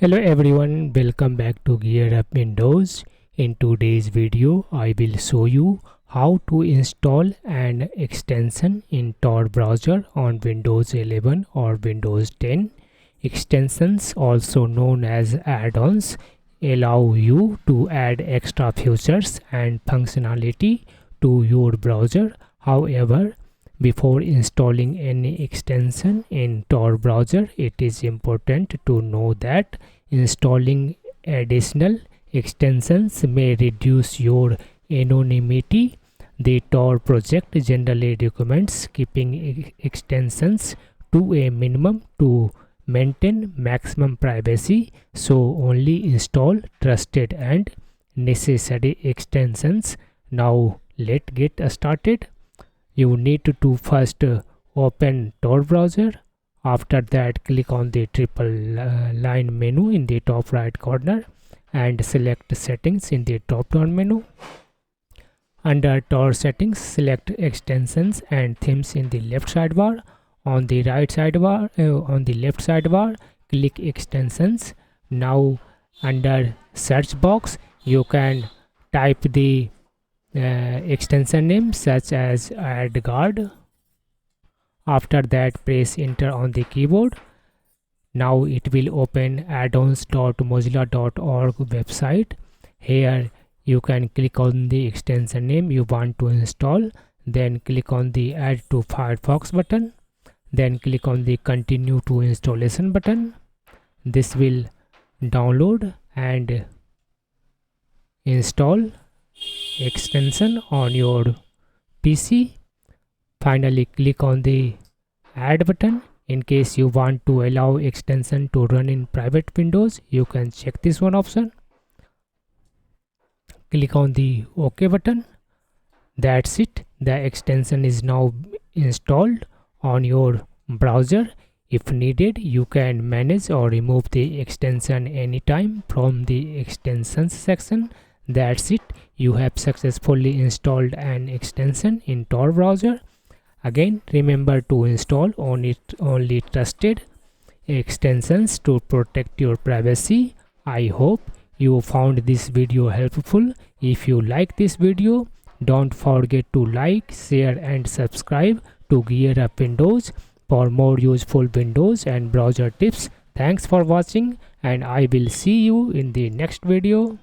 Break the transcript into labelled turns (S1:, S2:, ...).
S1: Hello everyone, welcome back to GearUpWindows. In today's video, I will show you how to install an extension in Tor Browser on Windows 11 or Windows 10. Extensions, also known as add-ons, allow you to add extra features and functionality to your browser. However, before installing any extension in Tor browser, it is important to know that installing additional extensions may reduce your anonymity. The Tor project generally recommends keeping extensions to a minimum to maintain maximum privacy, so only install trusted and necessary extensions. Now let's get started. You need to first open Tor browser. After that, click on the triple line menu in the top right corner and select settings in the top down menu. Under Tor settings, select extensions and themes in the left sidebar. On the right sidebar, on the left sidebar, click extensions. Now under search box, you can type the extension name such as AddGuard. After that, press enter on the keyboard. Now it will open addons.mozilla.org website. Here you can click on the extension name you want to install, then click on the add to Firefox button, then click on the continue to installation button. This will download and install extension on your PC. Finally, click on the add button. In case you want to allow extension to run in private windows, you can check this one option. Click on the OK button. That's it. The extension is now installed on your browser. If needed, you can manage or remove the extension anytime from the extensions section. That's it. You have successfully installed an extension in Tor browser. Again, remember to install only trusted extensions to protect your privacy. I hope you found this video helpful. If you like this video, don't forget to like, share and subscribe to GearUpWindows for more useful Windows and browser tips. Thanks for watching and I will see you in the next video.